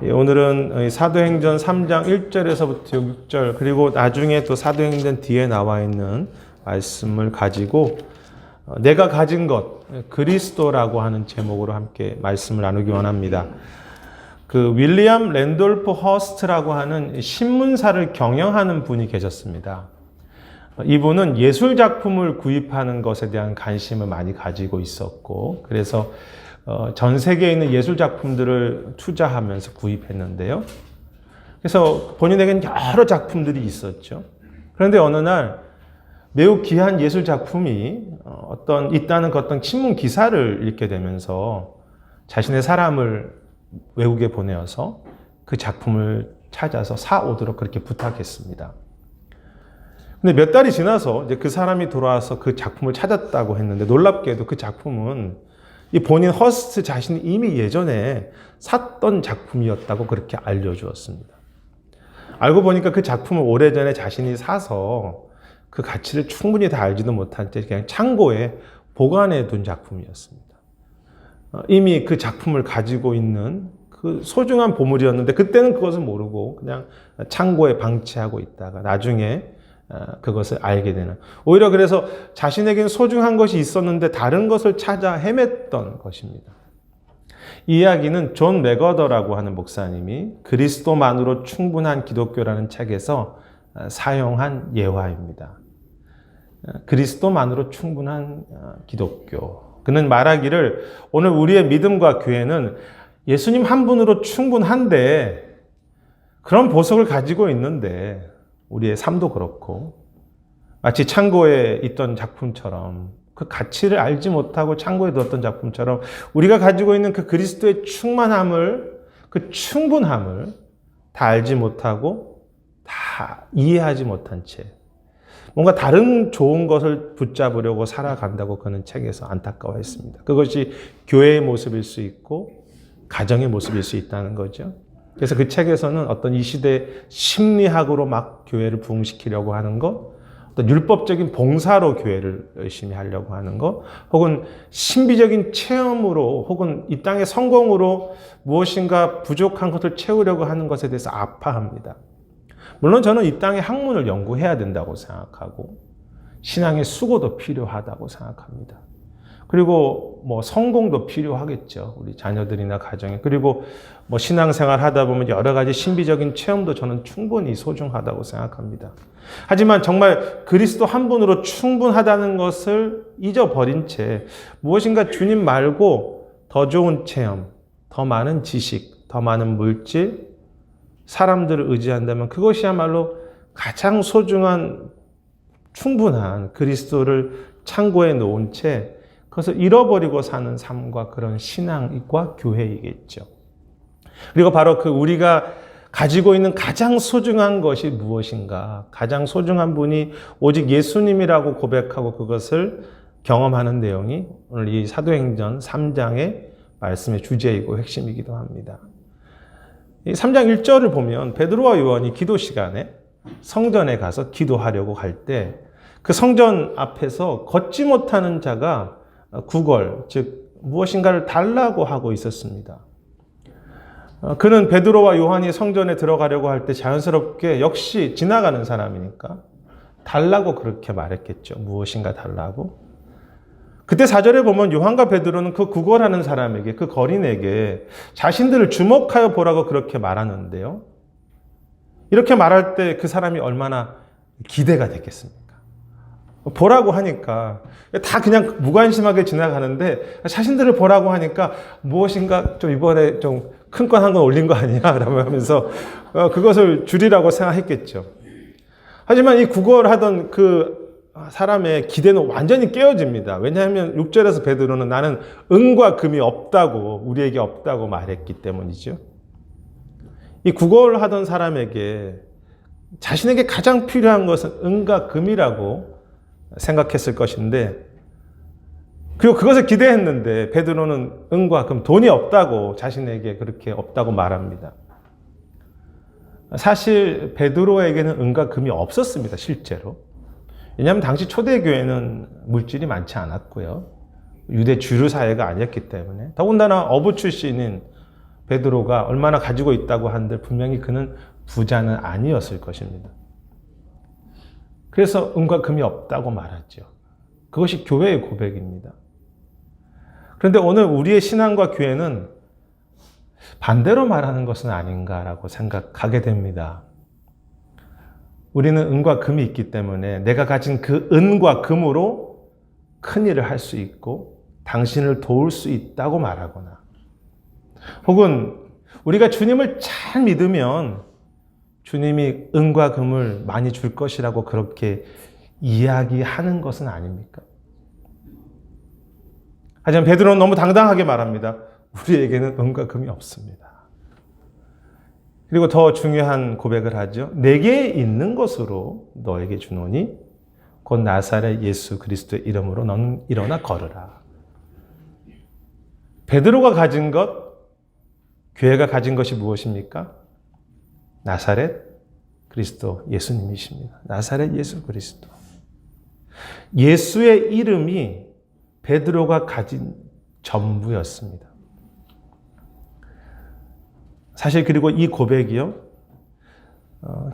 오늘은 사도행전 3장 1절에서부터 6절 그리고 나중에 또 사도행전 뒤에 나와 있는 말씀을 가지고 내가 가진 것, 그리스도라고 하는 제목으로 함께 말씀을 나누기 원합니다. 그 윌리엄 랜돌프 허스트라고 하는 신문사를 경영하는 분이 계셨습니다. 이분은 예술 작품을 구입하는 것에 대한 관심을 많이 가지고 있었고, 그래서 전 세계에 있는 예술 작품들을 투자하면서 구입했는데요. 그래서 본인에게는 여러 작품들이 있었죠. 그런데 어느 날 매우 귀한 예술 작품이 있다는 어떤 신문 기사를 읽게 되면서 자신의 사람을 외국에 보내어서 그 작품을 찾아서 사오도록 그렇게 부탁했습니다. 근데 몇 달이 지나서 이제 그 사람이 돌아와서 그 작품을 찾았다고 했는데 놀랍게도 그 작품은 이 본인 허스트 자신이 이미 예전에 샀던 작품이었다고 그렇게 알려주었습니다. 알고 보니까 그 작품을 오래전에 자신이 사서 그 가치를 충분히 다 알지도 못한 채 그냥 창고에 보관해 둔 작품이었습니다. 이미 그 작품을 가지고 있는 그 소중한 보물이었는데 그때는 그것을 모르고 그냥 창고에 방치하고 있다가 나중에 그것을 알게 되는, 오히려 그래서 자신에게는 소중한 것이 있었는데 다른 것을 찾아 헤맸던 것입니다. 이 이야기는 존 맥어더라고 하는 목사님이 그리스도만으로 충분한 기독교라는 책에서 사용한 예화입니다. 그리스도만으로 충분한 기독교. 그는 말하기를 오늘 우리의 믿음과 교회는 예수님 한 분으로 충분한데 그런 보석을 가지고 있는데 우리의 삶도 그렇고 마치 창고에 있던 작품처럼 그 가치를 알지 못하고 창고에 두었던 작품처럼 우리가 가지고 있는 그 그리스도의 충만함을, 그 충분함을 다 알지 못하고 다 이해하지 못한 채 뭔가 다른 좋은 것을 붙잡으려고 살아간다고 그는 책에서 안타까워했습니다. 그것이 교회의 모습일 수 있고 가정의 모습일 수 있다는 거죠. 그래서 그 책에서는 어떤 이 시대 심리학으로 막 교회를 부흥시키려고 하는 것, 어떤 율법적인 봉사로 교회를 열심히 하려고 하는 것, 혹은 신비적인 체험으로, 혹은 이 땅의 성공으로 무엇인가 부족한 것을 채우려고 하는 것에 대해서 아파합니다. 물론 저는 이 땅의 학문을 연구해야 된다고 생각하고 신앙의 수고도 필요하다고 생각합니다. 그리고 성공도 필요하겠죠. 우리 자녀들이나 가정에. 그리고 신앙생활 하다 보면 여러 가지 신비적인 체험도 저는 충분히 소중하다고 생각합니다. 하지만 정말 그리스도 한 분으로 충분하다는 것을 잊어버린 채 무엇인가 주님 말고 더 좋은 체험, 더 많은 지식, 더 많은 물질, 사람들을 의지한다면 그것이야말로 가장 소중한 충분한 그리스도를 창고에 놓은 채 그것을 잃어버리고 사는 삶과 그런 신앙과 교회이겠죠. 그리고 바로 그 우리가 가지고 있는 가장 소중한 것이 무엇인가, 가장 소중한 분이 오직 예수님이라고 고백하고 그것을 경험하는 내용이 오늘 이 사도행전 3장의 말씀의 주제이고 핵심이기도 합니다. 이 3장 1절을 보면 베드로와 요한이 기도 시간에 성전에 가서 기도하려고 할 때 그 성전 앞에서 걷지 못하는 자가 구걸, 즉 무엇인가를 달라고 하고 있었습니다. 그는 베드로와 요한이 성전에 들어가려고 할 때 자연스럽게 역시 지나가는 사람이니까 달라고 그렇게 말했겠죠. 무엇인가 달라고. 그때 4절에 보면 요한과 베드로는 그 구걸하는 사람에게, 그 거린에게 자신들을 주목하여 보라고 그렇게 말하는데요. 이렇게 말할 때 그 사람이 얼마나 기대가 됐겠습니까? 보라고 하니까 다 그냥 무관심하게 지나가는데 자신들을 보라고 하니까 무엇인가 좀 이번에 좀 큰 건 한 건 올린 거 아니야? 라고 하면서 그것을 줄이라고 생각했겠죠. 하지만 이 구걸하던 그 사람의 기대는 완전히 깨어집니다. 왜냐하면 6절에서 베드로는 나는 은과 금이 없다고, 우리에게 없다고 말했기 때문이죠. 이 구걸하던 사람에게 자신에게 가장 필요한 것은 은과 금이라고 생각했을 것인데, 그리고 그것을 기대했는데 베드로는 은과 금, 돈이 없다고 자신에게 그렇게 없다고 말합니다. 사실 베드로에게는 은과 금이 없었습니다. 실제로. 왜냐하면 당시 초대교회는 물질이 많지 않았고요. 유대 주류 사회가 아니었기 때문에, 더군다나 어부 출신인 베드로가 얼마나 가지고 있다고 한들 분명히 그는 부자는 아니었을 것입니다. 그래서 은과 금이 없다고 말하죠. 그것이 교회의 고백입니다. 그런데 오늘 우리의 신앙과 교회는 반대로 말하는 것은 아닌가라고 생각하게 됩니다. 우리는 은과 금이 있기 때문에 내가 가진 그 은과 금으로 큰 일을 할 수 있고 당신을 도울 수 있다고 말하거나, 혹은 우리가 주님을 잘 믿으면 주님이 은과 금을 많이 줄 것이라고 그렇게 이야기하는 것은 아닙니까? 하지만 베드로는 너무 당당하게 말합니다. 우리에게는 은과 금이 없습니다. 그리고 더 중요한 고백을 하죠. 내게 있는 것으로 너에게 주노니 곧 나사렛 예수 그리스도의 이름으로 너는 일어나 걸으라. 베드로가 가진 것, 교회가 가진 것이 무엇입니까? 나사렛 그리스도 예수님이십니다. 나사렛 예수 그리스도. 예수의 이름이 베드로가 가진 전부였습니다. 사실 그리고 이 고백이요,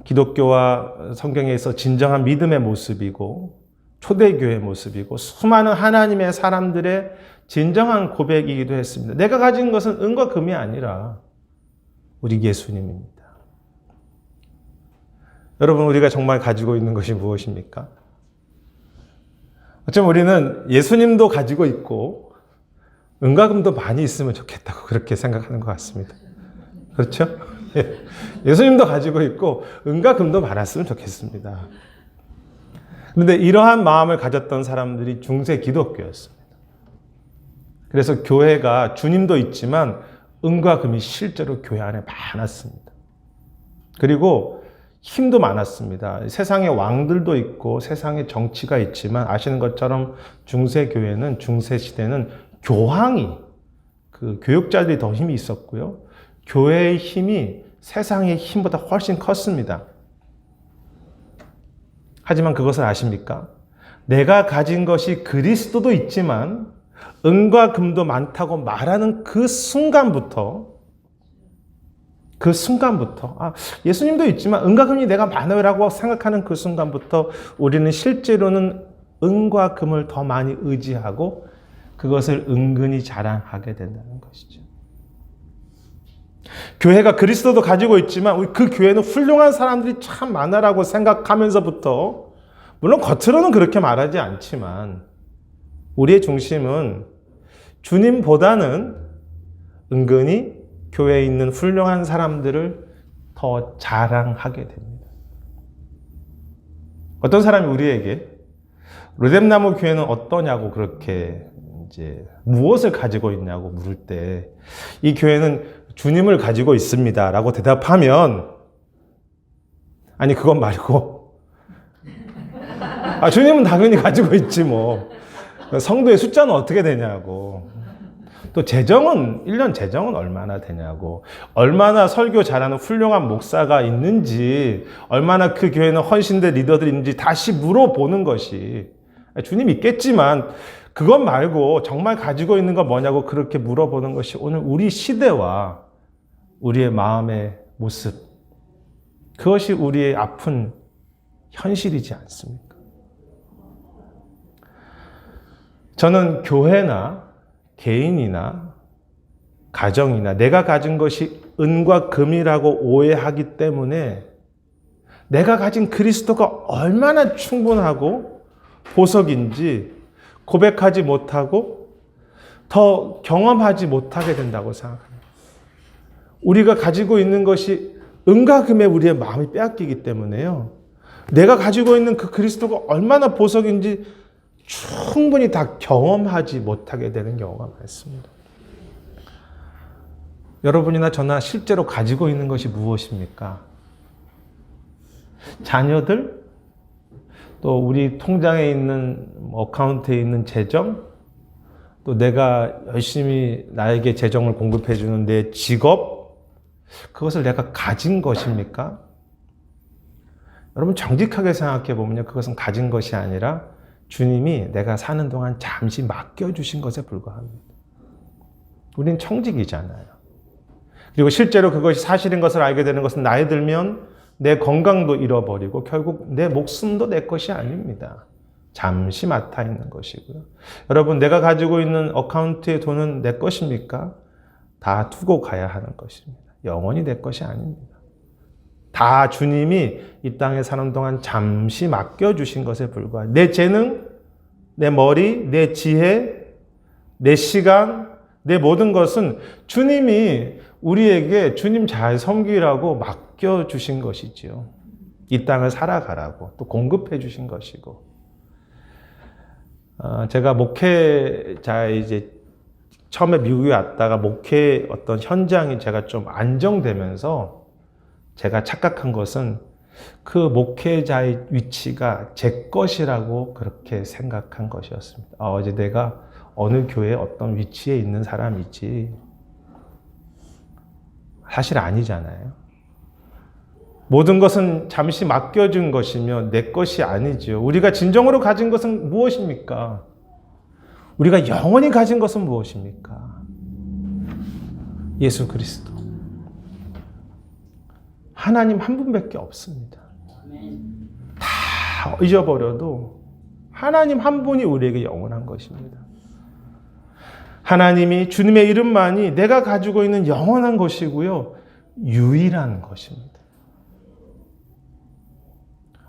기독교와 성경에서 진정한 믿음의 모습이고 초대교회의 모습이고 수많은 하나님의 사람들의 진정한 고백이기도 했습니다. 내가 가진 것은 은과 금이 아니라 우리 예수님입니다. 여러분, 우리가 정말 가지고 있는 것이 무엇입니까? 어쩌면 우리는 예수님도 가지고 있고 은과 금도 많이 있으면 좋겠다고 그렇게 생각하는 것 같습니다. 그렇죠? 예수님도 가지고 있고 은과 금도 많았으면 좋겠습니다. 그런데 이러한 마음을 가졌던 사람들이 중세 기독교였습니다. 그래서 교회가 주님도 있지만 은과 금이 실제로 교회 안에 많았습니다. 그리고 힘도 많았습니다. 세상에 왕들도 있고 세상에 정치가 있지만 아시는 것처럼 중세 교회는, 중세 시대는 교황이, 그 교육자들이 더 힘이 있었고요. 교회의 힘이 세상의 힘보다 훨씬 컸습니다. 하지만 그것을 아십니까? 내가 가진 것이 그리스도도 있지만 은과 금도 많다고 말하는 그 순간부터 예수님도 있지만 은과 금이 내가 많아요라고 생각하는 그 순간부터 우리는 실제로는 은과 금을 더 많이 의지하고 그것을 은근히 자랑하게 된다는 것이죠. 교회가 그리스도도 가지고 있지만 그 교회는 훌륭한 사람들이 참 많아라고 생각하면서부터, 물론 겉으로는 그렇게 말하지 않지만 우리의 중심은 주님보다는 은근히 교회에 있는 훌륭한 사람들을 더 자랑하게 됩니다. 어떤 사람이 우리에게 로뎀나무 교회는 어떠냐고 그렇게 이제 무엇을 가지고 있냐고 물을 때 이 교회는 주님을 가지고 있습니다 라고 대답하면, 아니 그건 말고 주님은 당연히 가지고 있지 뭐, 성도의 숫자는 어떻게 되냐고, 또 재정은 1년 재정은 얼마나 되냐고, 얼마나 설교 잘하는 훌륭한 목사가 있는지, 얼마나 그 교회는 헌신된 리더들이 있는지 다시 물어보는 것이, 주님 있겠지만 그것 말고 정말 가지고 있는 건 뭐냐고 그렇게 물어보는 것이 오늘 우리 시대와 우리의 마음의 모습, 그것이 우리의 아픈 현실이지 않습니까? 저는 교회나 개인이나 가정이나 내가 가진 것이 은과 금이라고 오해하기 때문에 내가 가진 그리스도가 얼마나 충분하고 보석인지 고백하지 못하고 더 경험하지 못하게 된다고 생각합니다. 우리가 가지고 있는 것이 은과 금에 우리의 마음이 빼앗기기 때문에요. 내가 가지고 있는 그 그리스도가 얼마나 보석인지 충분히 다 경험하지 못하게 되는 경우가 많습니다. 여러분이나 저나 실제로 가지고 있는 것이 무엇입니까? 자녀들? 또 우리 통장에 있는 어카운트에 있는 재정? 또 내가 열심히 나에게 재정을 공급해 주는 내 직업? 그것을 내가 가진 것입니까? 여러분 정직하게 생각해 보면요, 그것은 가진 것이 아니라 주님이 내가 사는 동안 잠시 맡겨주신 것에 불과합니다. 우린 청직이잖아요. 그리고 실제로 그것이 사실인 것을 알게 되는 것은 나이 들면 내 건강도 잃어버리고 결국 내 목숨도 내 것이 아닙니다. 잠시 맡아 있는 것이고요. 여러분, 내가 가지고 있는 어카운트의 돈은 내 것입니까? 다 두고 가야 하는 것입니다. 영원히 내 것이 아닙니다. 다 주님이 이 땅에 사는 동안 잠시 맡겨주신 것에 불과해요. 내 재능, 내 머리, 내 지혜, 내 시간, 내 모든 것은 주님이 우리에게 주님 잘 섬기라고 맡겨주신 것이지요. 이 땅을 살아가라고 또 공급해 주신 것이고. 제가 목회자 이제 처음에 미국에 왔다가 목회 어떤 현장이 제가 좀 안정되면서 제가 착각한 것은 그 목회자의 위치가 제 것이라고 그렇게 생각한 것이었습니다. 이제 내가 어느 교회에 어떤 위치에 있는 사람이지. 사실 아니잖아요. 모든 것은 잠시 맡겨준 것이며 내 것이 아니죠. 우리가 진정으로 가진 것은 무엇입니까? 우리가 영원히 가진 것은 무엇입니까? 예수 그리스도. 하나님 한 분밖에 없습니다. 다 잊어버려도 하나님 한 분이 우리에게 영원한 것입니다. 하나님이 주님의 이름만이 내가 가지고 있는 영원한 것이고요. 유일한 것입니다.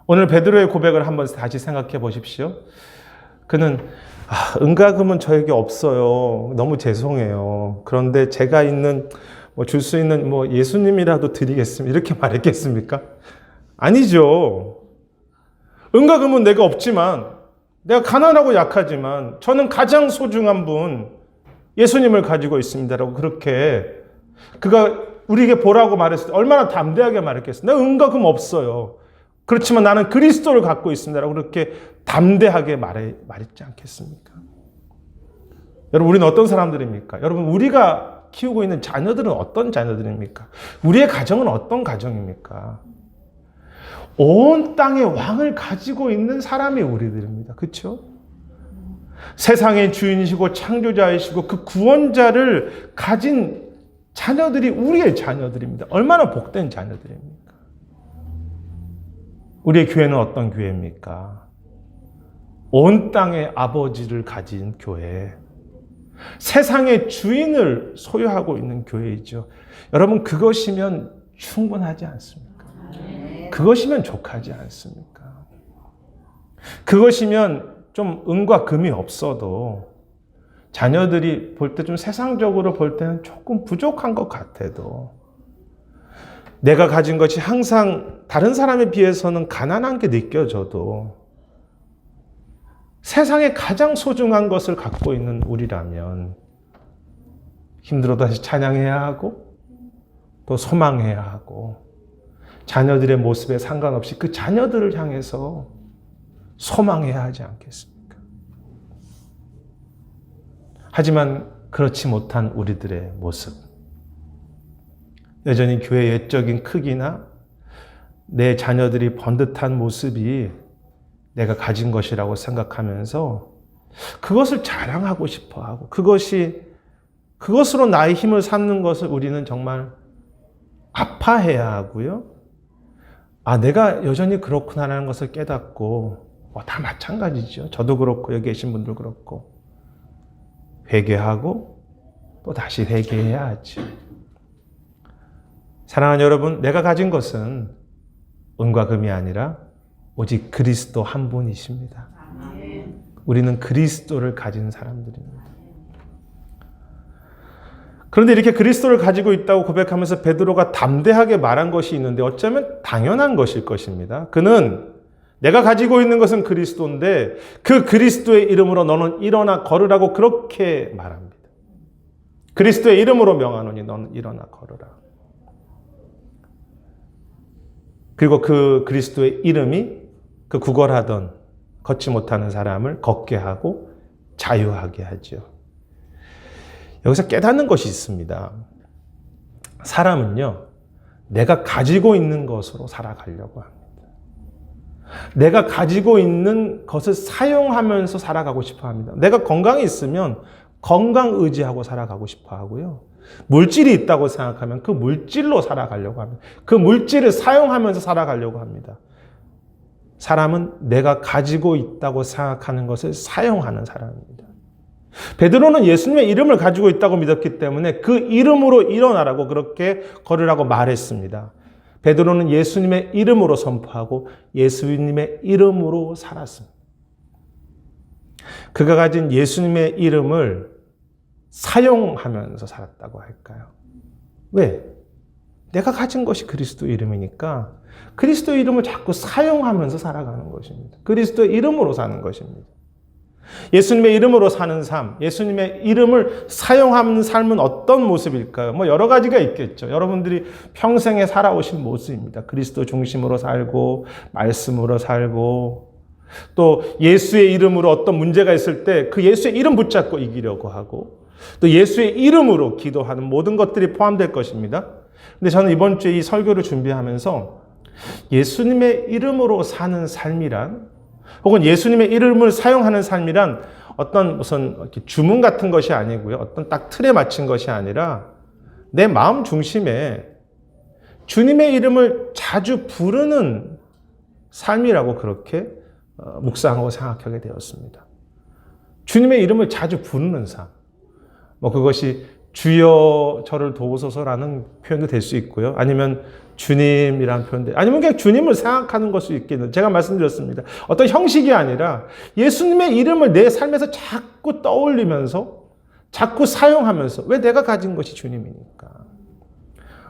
오늘 베드로의 고백을 한번 다시 생각해 보십시오. 그는 은과금은 저에게 없어요. 너무 죄송해요. 그런데 제가 있는 줄 수 있는 예수님이라도 드리겠습니다. 이렇게 말했겠습니까? 아니죠. 은과금은 내가 없지만 내가 가난하고 약하지만 저는 가장 소중한 분 예수님을 가지고 있습니다라고 그렇게 그가 우리에게 보라고 말했을 때 얼마나 담대하게 말했겠어요. 내가 은과금 없어요. 그렇지만 나는 그리스도를 갖고 있습니다라고 그렇게 담대하게 말했지 않겠습니까? 여러분, 우리는 어떤 사람들입니까? 여러분, 우리가 키우고 있는 자녀들은 어떤 자녀들입니까? 우리의 가정은 어떤 가정입니까? 온 땅의 왕을 가지고 있는 사람이 우리들입니다. 그렇죠? 세상의 주인이시고 창조자이시고 그 구원자를 가진 자녀들이 우리의 자녀들입니다. 얼마나 복된 자녀들입니까? 우리의 교회는 어떤 교회입니까? 온 땅의 아버지를 가진 교회. 세상의 주인을 소유하고 있는 교회이죠. 여러분, 그것이면 충분하지 않습니까? 그것이면 족하지 않습니까? 그것이면 좀 은과 금이 없어도 자녀들이 볼 때 좀 세상적으로 볼 때는 조금 부족한 것 같아도 내가 가진 것이 항상 다른 사람에 비해서는 가난한 게 느껴져도 세상에 가장 소중한 것을 갖고 있는 우리라면 힘들어도 다시 찬양해야 하고 또 소망해야 하고 자녀들의 모습에 상관없이 그 자녀들을 향해서 소망해야 하지 않겠습니까? 하지만 그렇지 못한 우리들의 모습, 여전히 교회의 외적인 크기나 내 자녀들이 번듯한 모습이 내가 가진 것이라고 생각하면서 그것을 자랑하고 싶어 하고 그것으로 나의 힘을 삼는 것을 우리는 정말 아파해야 하고요. 내가 여전히 그렇구나라는 것을 깨닫고 다 마찬가지죠. 저도 그렇고 여기 계신 분들 그렇고 회개하고 또 다시 회개해야 하죠. 사랑하는 여러분, 내가 가진 것은 은과 금이 아니라 오직 그리스도 한 분이십니다. 우리는 그리스도를 가진 사람들입니다. 그런데 이렇게 그리스도를 가지고 있다고 고백하면서 베드로가 담대하게 말한 것이 있는데 어쩌면 당연한 것일 것입니다. 그는 내가 가지고 있는 것은 그리스도인데 그 그리스도의 이름으로 너는 일어나 걸으라고 그렇게 말합니다. 그리스도의 이름으로 명하노니 너는 일어나 걸으라. 그리고 그 그리스도의 이름이 그 구걸하던 걷지 못하는 사람을 걷게 하고 자유하게 하죠. 여기서 깨닫는 것이 있습니다. 사람은요, 내가 가지고 있는 것으로 살아가려고 합니다. 내가 가지고 있는 것을 사용하면서 살아가고 싶어 합니다. 내가 건강이 있으면 건강 의지하고 살아가고 싶어 하고요. 물질이 있다고 생각하면 그 물질로 살아가려고 합니다. 그 물질을 사용하면서 살아가려고 합니다. 사람은 내가 가지고 있다고 생각하는 것을 사용하는 사람입니다. 베드로는 예수님의 이름을 가지고 있다고 믿었기 때문에 그 이름으로 일어나라고 그렇게 걸으라고 말했습니다. 베드로는 예수님의 이름으로 선포하고 예수님의 이름으로 살았습니다. 그가 가진 예수님의 이름을 사용하면서 살았다고 할까요? 왜? 내가 가진 것이 그리스도 이름이니까 그리스도 이름을 자꾸 사용하면서 살아가는 것입니다. 그리스도의 이름으로 사는 것입니다. 예수님의 이름으로 사는 삶, 예수님의 이름을 사용하는 삶은 어떤 모습일까요? 여러 가지가 있겠죠. 여러분들이 평생에 살아오신 모습입니다. 그리스도 중심으로 살고, 말씀으로 살고, 또 예수의 이름으로 어떤 문제가 있을 때 그 예수의 이름 붙잡고 이기려고 하고, 또 예수의 이름으로 기도하는 모든 것들이 포함될 것입니다. 근데 저는 이번 주에 이 설교를 준비하면서 예수님의 이름으로 사는 삶이란, 혹은 예수님의 이름을 사용하는 삶이란 어떤 무슨 이렇게 주문 같은 것이 아니고요. 어떤 딱 틀에 맞춘 것이 아니라 내 마음 중심에 주님의 이름을 자주 부르는 삶이라고 그렇게 묵상하고 생각하게 되었습니다. 주님의 이름을 자주 부르는 삶. 그것이 주여 저를 도우소서라는 표현도 될 수 있고요. 아니면 주님이라는 표현도, 아니면 그냥 주님을 생각하는 것도 있겠는데, 제가 말씀드렸습니다. 어떤 형식이 아니라 예수님의 이름을 내 삶에서 자꾸 떠올리면서, 자꾸 사용하면서, 왜 내가 가진 것이 주님이니까.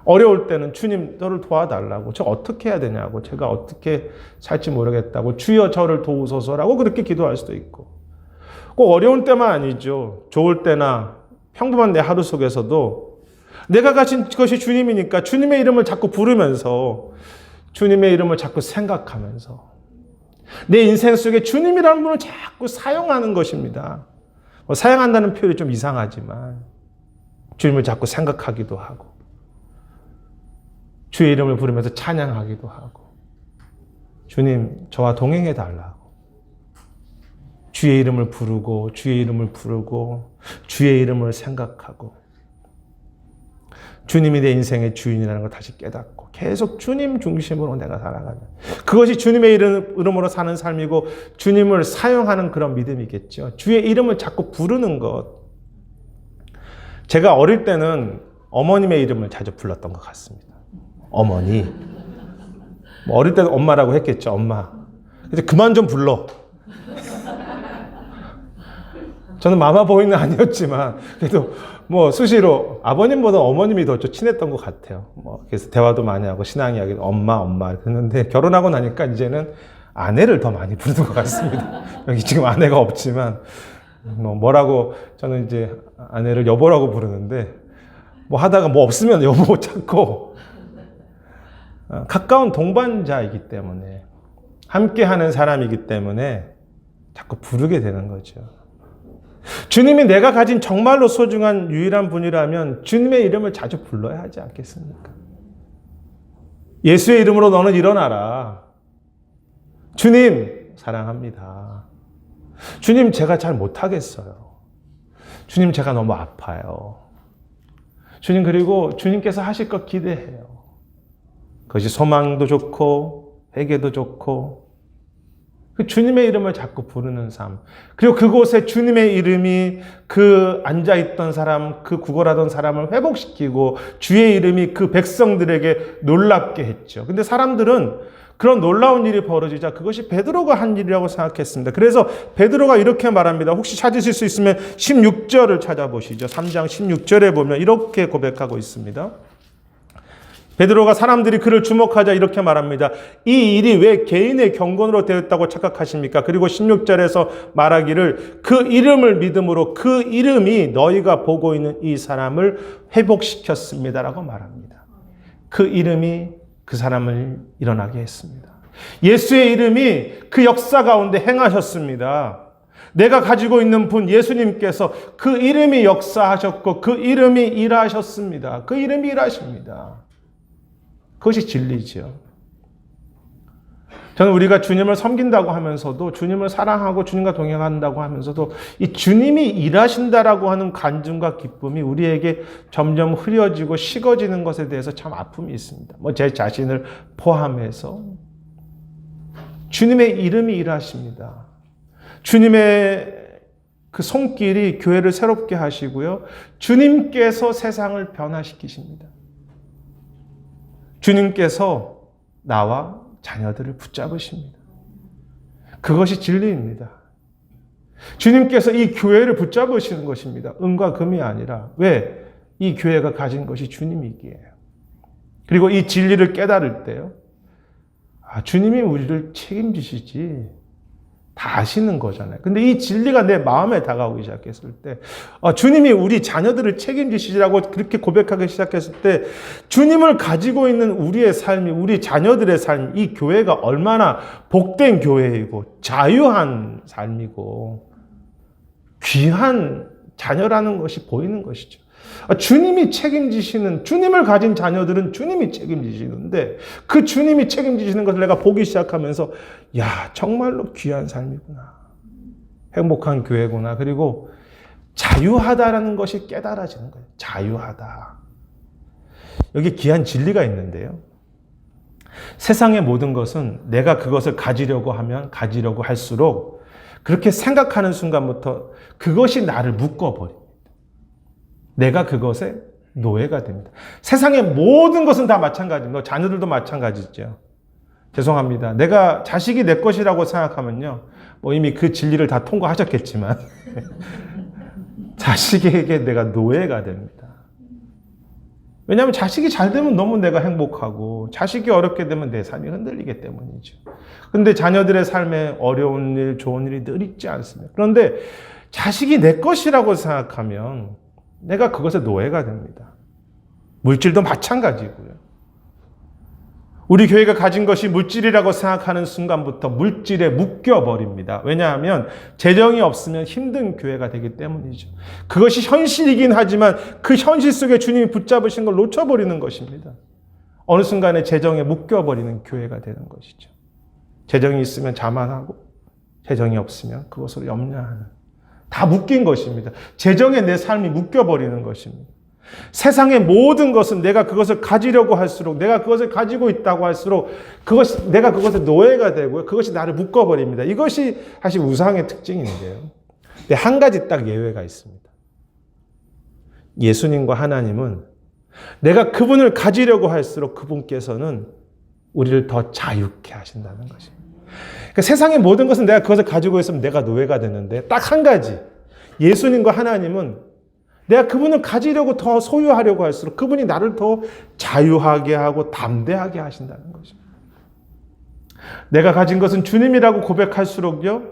어려울 때는 주님 저를 도와달라고, 저 어떻게 해야 되냐고, 제가 어떻게 살지 모르겠다고, 주여 저를 도우소서라고 그렇게 기도할 수도 있고, 꼭 어려운 때만 아니죠. 좋을 때나 평범한 내 하루 속에서도 내가 가진 것이 주님이니까 주님의 이름을 자꾸 부르면서, 주님의 이름을 자꾸 생각하면서 내 인생 속에 주님이라는 분을 자꾸 사용하는 것입니다. 사용한다는 표현이 좀 이상하지만 주님을 자꾸 생각하기도 하고, 주의 이름을 부르면서 찬양하기도 하고, 주님 저와 동행해 달라고 주의 이름을 부르고, 주의 이름을 부르고, 주의 이름을 생각하고, 주님이 내 인생의 주인이라는 걸 다시 깨닫고 계속 주님 중심으로 내가 살아가는, 그것이 주님의 이름으로 사는 삶이고 주님을 사용하는 그런 믿음이겠죠. 주의 이름을 자꾸 부르는 것. 제가 어릴 때는 어머님의 이름을 자주 불렀던 것 같습니다. 어머니. 어릴 때는 엄마라고 했겠죠. 엄마. 이제 그만 좀 불러. 저는 마마보이는 아니었지만 그래도 수시로 아버님보다 어머님이 더 친했던 것 같아요. 그래서 대화도 많이 하고 신앙 이야기도 엄마 했는데, 결혼하고 나니까 이제는 아내를 더 많이 부르는 것 같습니다. 여기 지금 아내가 없지만 뭐라고 저는 이제 아내를 여보라고 부르는데, 하다가 없으면 여보 찾고, 가까운 동반자이기 때문에, 함께하는 사람이기 때문에 자꾸 부르게 되는 거죠. 주님이 내가 가진 정말로 소중한 유일한 분이라면 주님의 이름을 자주 불러야 하지 않겠습니까? 예수의 이름으로 너는 일어나라. 주님 사랑합니다. 주님 제가 잘 못하겠어요. 주님 제가 너무 아파요. 주님, 그리고 주님께서 하실 것 기대해요. 그것이 소망도 좋고 회개도 좋고, 그 주님의 이름을 자꾸 부르는 삶, 그리고 그곳에 주님의 이름이 그 앉아있던 사람, 그 구걸하던 사람을 회복시키고 주의 이름이 그 백성들에게 놀랍게 했죠. 근데 사람들은 그런 놀라운 일이 벌어지자 그것이 베드로가 한 일이라고 생각했습니다. 그래서 베드로가 이렇게 말합니다. 혹시 찾으실 수 있으면 16절을 찾아보시죠. 3장 16절에 보면 이렇게 고백하고 있습니다. 베드로가 사람들이 그를 주목하자 이렇게 말합니다. 이 일이 왜 개인의 경건으로 되었다고 착각하십니까? 그리고 16절에서 말하기를 그 이름을 믿음으로 그 이름이 너희가 보고 있는 이 사람을 회복시켰습니다라고 말합니다. 그 이름이 그 사람을 일어나게 했습니다. 예수의 이름이 그 역사 가운데 행하셨습니다. 내가 가지고 있는 분 예수님께서 그 이름이 역사하셨고 그 이름이 일하셨습니다. 그 이름이 일하십니다. 그것이 진리죠. 저는 우리가 주님을 섬긴다고 하면서도 주님을 사랑하고 주님과 동행한다고 하면서도 이 주님이 일하신다라고 하는 간증과 기쁨이 우리에게 점점 흐려지고 식어지는 것에 대해서 참 아픔이 있습니다. 제 자신을 포함해서 주님의 이름이 일하십니다. 주님의 그 손길이 교회를 새롭게 하시고요. 주님께서 세상을 변화시키십니다. 주님께서 나와 자녀들을 붙잡으십니다. 그것이 진리입니다. 주님께서 이 교회를 붙잡으시는 것입니다. 은과 금이 아니라. 왜? 이 교회가 가진 것이 주님이기에. 그리고 이 진리를 깨달을 때요. 주님이 우리를 책임지시지. 다 아시는 거잖아요. 근데 이 진리가 내 마음에 다가오기 시작했을 때, 주님이 우리 자녀들을 책임지시라고 그렇게 고백하기 시작했을 때, 주님을 가지고 있는 우리의 삶이, 우리 자녀들의 삶, 이 교회가 얼마나 복된 교회이고, 자유한 삶이고, 귀한 자녀라는 것이 보이는 것이죠. 주님이 책임지시는, 주님을 가진 자녀들은 주님이 책임지시는데 그 주님이 책임지시는 것을 내가 보기 시작하면서 정말로 귀한 삶이구나. 행복한 교회구나. 그리고 자유하다라는 것이 깨달아지는 거예요. 자유하다. 여기 귀한 진리가 있는데요. 세상의 모든 것은 내가 그것을 가지려고 하면 가지려고 할수록 그렇게 생각하는 순간부터 그것이 나를 묶어버립니다. 내가 그것의 노예가 됩니다. 세상의 모든 것은 다 마찬가지입니다. 자녀들도 마찬가지죠. 죄송합니다. 내가 자식이 내 것이라고 생각하면요. 이미 그 진리를 다 통과하셨겠지만 자식에게 내가 노예가 됩니다. 왜냐하면 자식이 잘 되면 너무 내가 행복하고 자식이 어렵게 되면 내 삶이 흔들리기 때문이죠. 그런데 자녀들의 삶에 어려운 일, 좋은 일이 늘 있지 않습니다. 그런데 자식이 내 것이라고 생각하면 내가 그것의 노예가 됩니다. 물질도 마찬가지고요. 우리 교회가 가진 것이 물질이라고 생각하는 순간부터 물질에 묶여버립니다. 왜냐하면 재정이 없으면 힘든 교회가 되기 때문이죠. 그것이 현실이긴 하지만 그 현실 속에 주님이 붙잡으신 걸 놓쳐버리는 것입니다. 어느 순간에 재정에 묶여버리는 교회가 되는 것이죠. 재정이 있으면 자만하고 재정이 없으면 그것으로 염려하는. 다 묶인 것입니다. 재정에 내 삶이 묶여버리는 것입니다. 세상의 모든 것은 내가 그것을 가지려고 할수록, 내가 그것을 가지고 있다고 할수록 내가 그것의 노예가 되고요. 그것이 나를 묶어버립니다. 이것이 사실 우상의 특징인데요. 근데 한 가지 딱 예외가 있습니다. 예수님과 하나님은 내가 그분을 가지려고 할수록 그분께서는 우리를 더 자유케 하신다는 것입니다. 그러니까 세상의 모든 것은 내가 그것을 가지고 있으면 내가 노예가 되는데 딱 한 가지. 예수님과 하나님은 내가 그분을 가지려고 더 소유하려고 할수록 그분이 나를 더 자유하게 하고 담대하게 하신다는 것입니다. 내가 가진 것은 주님이라고 고백할수록요,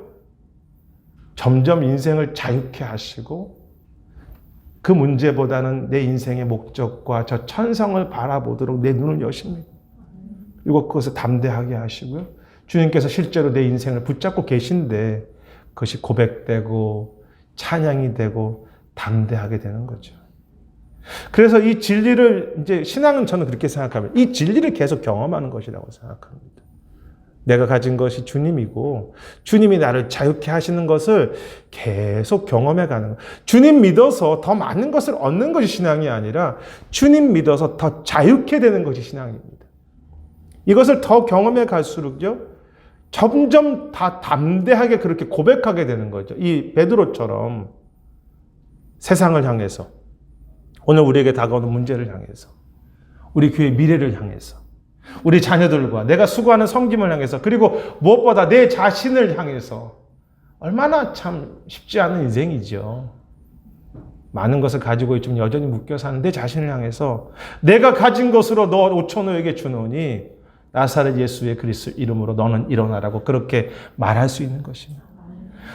점점 인생을 자유케 하시고 그 문제보다는 내 인생의 목적과 저 천성을 바라보도록 내 눈을 여십니다. 그리고 그것을 담대하게 하시고요. 주님께서 실제로 내 인생을 붙잡고 계신데 그것이 고백되고 찬양이 되고 담대하게 되는 거죠. 그래서 이 진리를 이제 신앙은 저는 그렇게 생각합니다. 이 진리를 계속 경험하는 것이라고 생각합니다. 내가 가진 것이 주님이고 주님이 나를 자유케 하시는 것을 계속 경험해 가는 거예요. 주님 믿어서 더 많은 것을 얻는 것이 신앙이 아니라 주님 믿어서 더 자유케 되는 것이 신앙입니다. 이것을 더 경험해 갈수록요, 점점 다 담대하게 그렇게 고백하게 되는 거죠. 이 베드로처럼 세상을 향해서, 오늘 우리에게 다가오는 문제를 향해서, 우리 교회 미래를 향해서, 우리 자녀들과 내가 수고하는 섬김을 향해서, 그리고 무엇보다 내 자신을 향해서, 얼마나 참 쉽지 않은 인생이죠. 많은 것을 가지고 있지만 여전히 묶여 사는 내 자신을 향해서 내가 가진 것으로 너 5,000호에게 주노니 나사렛 예수의 그리스도 이름으로 너는 일어나라고 그렇게 말할 수 있는 것입니다.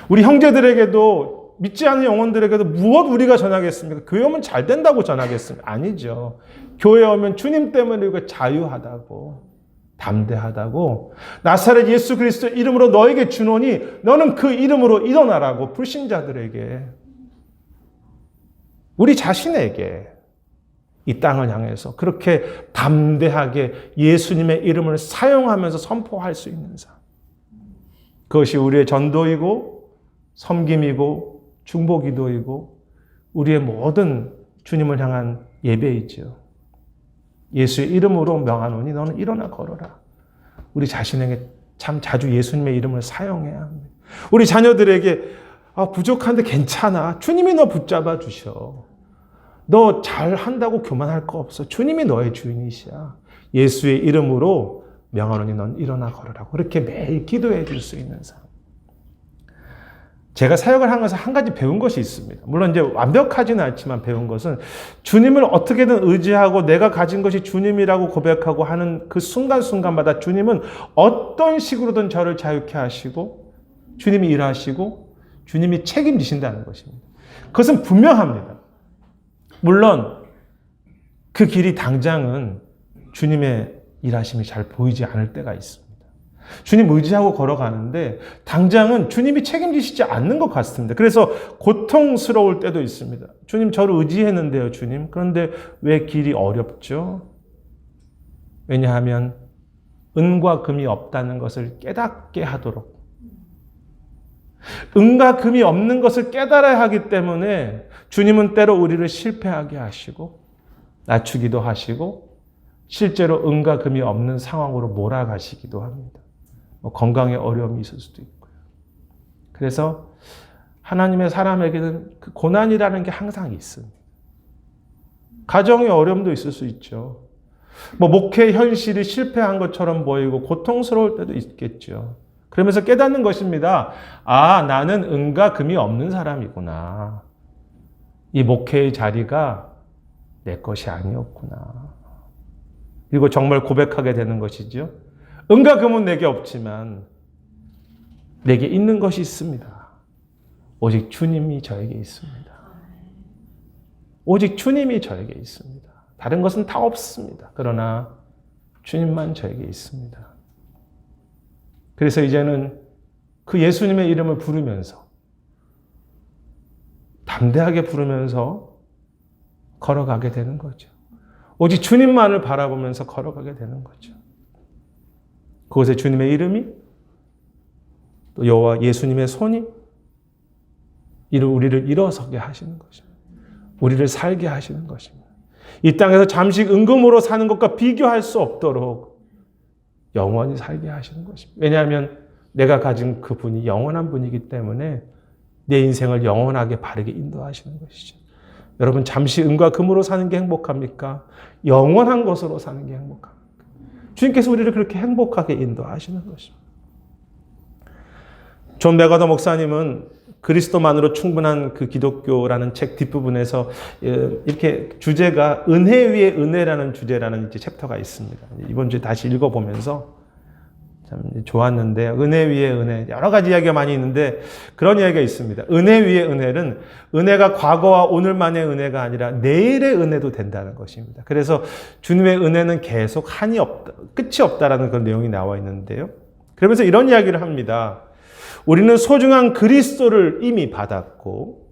우리 형제들에게도, 믿지 않는 영혼들에게도 무엇 우리가 전하겠습니까? 교회 오면 잘 된다고 전하겠습니까? 아니죠. 교회 오면 주님 때문에 우리가 자유하다고, 담대하다고, 나사렛 예수 그리스도 이름으로 너에게 주노니 너는 그 이름으로 일어나라고, 불신자들에게, 우리 자신에게 이 땅을 향해서 그렇게 담대하게 예수님의 이름을 사용하면서 선포할 수 있는 삶. 그것이 우리의 전도이고 섬김이고 중보기도이고 우리의 모든 주님을 향한 예배이죠. 예수의 이름으로 명하노니 너는 일어나 걸어라. 우리 자신에게 참 자주 예수님의 이름을 사용해야 합니다. 우리 자녀들에게 부족한데 괜찮아. 주님이 너 붙잡아 주셔. 너 잘한다고 교만할 거 없어. 주님이 너의 주인이시야. 예수의 이름으로 명하노니 넌 일어나 걸으라고. 그렇게 매일 기도해 줄 수 있는 삶. 제가 사역을 하면서 한 가지 배운 것이 있습니다. 물론 이제 완벽하지는 않지만 배운 것은 주님을 어떻게든 의지하고 내가 가진 것이 주님이라고 고백하고 하는 그 순간순간마다 주님은 어떤 식으로든 저를 자유케 하시고 주님이 일하시고 주님이 책임지신다는 것입니다. 그것은 분명합니다. 물론 그 길이 당장은 주님의 일하심이 잘 보이지 않을 때가 있습니다. 주님 의지하고 걸어가는데 당장은 주님이 책임지시지 않는 것 같습니다. 그래서 고통스러울 때도 있습니다. 주님 저를 의지했는데요, 주님. 그런데 왜 길이 어렵죠? 왜냐하면 은과 금이 없다는 것을 깨닫게 하도록 은과 금이 없는 것을 깨달아야 하기 때문에 주님은 때로 우리를 실패하게 하시고 낮추기도 하시고 실제로 은과 금이 없는 상황으로 몰아가시기도 합니다. 건강에 어려움이 있을 수도 있고요. 그래서 하나님의 사람에게는 그 고난이라는 게 항상 있습니다. 가정의 어려움도 있을 수 있죠. 목회 현실이 실패한 것처럼 보이고 고통스러울 때도 있겠죠. 그러면서 깨닫는 것입니다. 나는 은과 금이 없는 사람이구나. 이 목회의 자리가 내 것이 아니었구나. 그리고 정말 고백하게 되는 것이죠. 은과 금은 내게 없지만 내게 있는 것이 있습니다. 오직 주님이 저에게 있습니다. 오직 주님이 저에게 있습니다. 다른 것은 다 없습니다. 그러나 주님만 저에게 있습니다. 그래서 이제는 그 예수님의 이름을 부르면서 담대하게 부르면서 걸어가게 되는 거죠. 오직 주님만을 바라보면서 걸어가게 되는 거죠. 그곳에 주님의 이름이 또 여호와 예수님의 손이 우리를 일어서게 하시는 것입니다. 우리를 살게 하시는 것입니다. 이 땅에서 잠시 은금으로 사는 것과 비교할 수 없도록 영원히 살게 하시는 것입니다. 왜냐하면 내가 가진 그분이 영원한 분이기 때문에 내 인생을 영원하게 바르게 인도하시는 것이죠. 여러분 잠시 은과 금으로 사는 게 행복합니까? 영원한 것으로 사는 게 행복합니까? 주님께서 우리를 그렇게 행복하게 인도하시는 것입니다. 존 맥어더 목사님은 그리스도만으로 충분한 그 기독교라는 책 뒷부분에서 이렇게 주제가 은혜 위에 은혜라는 주제라는 이제 챕터가 있습니다. 이번 주에 다시 읽어보면서 참 좋았는데 은혜 위에 은혜 여러 가지 이야기가 많이 있는데 그런 이야기가 있습니다. 은혜 위에 은혜는 은혜가 과거와 오늘만의 은혜가 아니라 내일의 은혜도 된다는 것입니다. 그래서 주님의 은혜는 계속 한이 없다, 끝이 없다라는 그런 내용이 나와 있는데요. 그러면서 이런 이야기를 합니다. 우리는 소중한 그리스도를 이미 받았고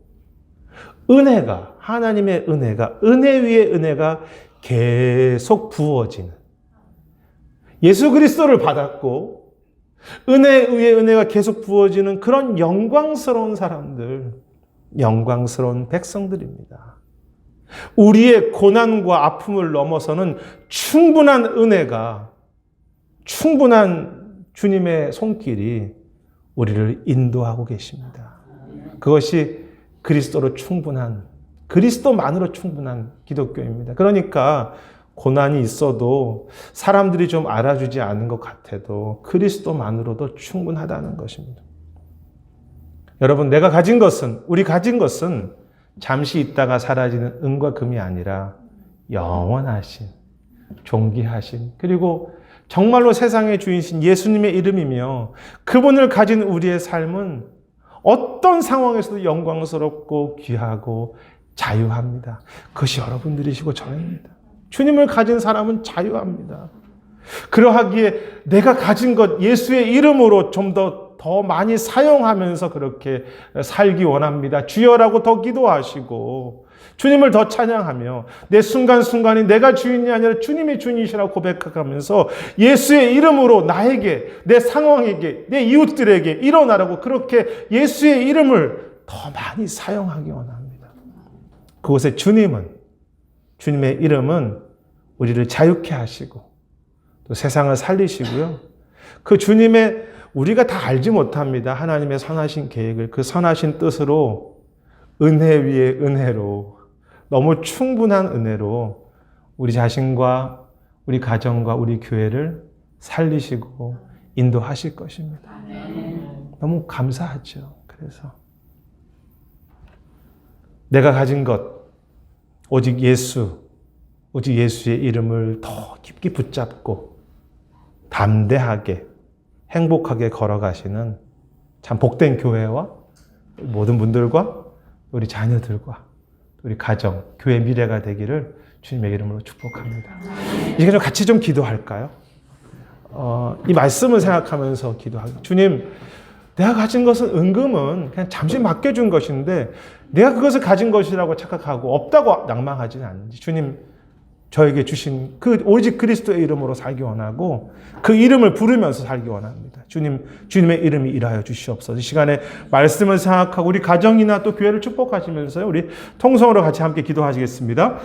은혜가 하나님의 은혜가 은혜 위에 은혜가 계속 부어지는 예수 그리스도를 받았고 은혜 위에 은혜가 계속 부어지는 그런 영광스러운 사람들, 영광스러운 백성들입니다. 우리의 고난과 아픔을 넘어서는 충분한 은혜가 충분한 주님의 손길이 우리를 인도하고 계십니다. 그것이 그리스도로 충분한, 그리스도만으로 충분한 기독교입니다. 그러니까 고난이 있어도 사람들이 좀 알아주지 않은 것 같아도 그리스도만으로도 충분하다는 것입니다. 여러분, 내가 가진 것은, 우리 가진 것은 잠시 있다가 사라지는 은과 금이 아니라 영원하신, 존귀하신, 그리고 정말로 세상의 주인이신 예수님의 이름이며 그분을 가진 우리의 삶은 어떤 상황에서도 영광스럽고 귀하고 자유합니다. 그것이 여러분들이시고 저입니다. 주님을 가진 사람은 자유합니다. 그러하기에 내가 가진 것 예수의 이름으로 좀 더 많이 사용하면서 그렇게 살기 원합니다. 주여라고 더 기도하시고 주님을 더 찬양하며 내 순간순간이 내가 주인이 아니라 주님이 주인이시라고 고백하면서 예수의 이름으로 나에게, 내 상황에게, 내 이웃들에게 일어나라고 그렇게 예수의 이름을 더 많이 사용하기 원합니다. 그곳에 주님의 이름은 우리를 자유케 하시고 또 세상을 살리시고요. 그 주님의 우리가 다 알지 못합니다. 하나님의 선하신 계획을, 그 선하신 뜻으로 은혜 위에 은혜로, 너무 충분한 은혜로 우리 자신과 우리 가정과 우리 교회를 살리시고 인도하실 것입니다. 너무 감사하죠. 그래서 내가 가진 것, 오직 예수의 이름을 더 깊이 붙잡고 담대하게 행복하게 걸어가시는 참 복된 교회와 모든 분들과 우리 자녀들과 우리 가정, 교회 미래가 되기를 주님의 이름으로 축복합니다. 이제 좀 같이 좀 기도할까요? 이 말씀을 생각하면서 기도하고, 주님, 내가 가진 것은 은금은 그냥 잠시 맡겨준 것인데 내가 그것을 가진 것이라고 착각하고 없다고 낭망하지는 않는지, 주님 저에게 주신 그 오직 그리스도의 이름으로 살기 원하고 그 이름을 부르면서 살기 원합니다. 주님의 이름이 일하여 주시옵소서. 이 시간에 말씀을 생각하고 우리 가정이나 또 교회를 축복하시면서요, 우리 통성으로 같이 함께 기도하시겠습니다.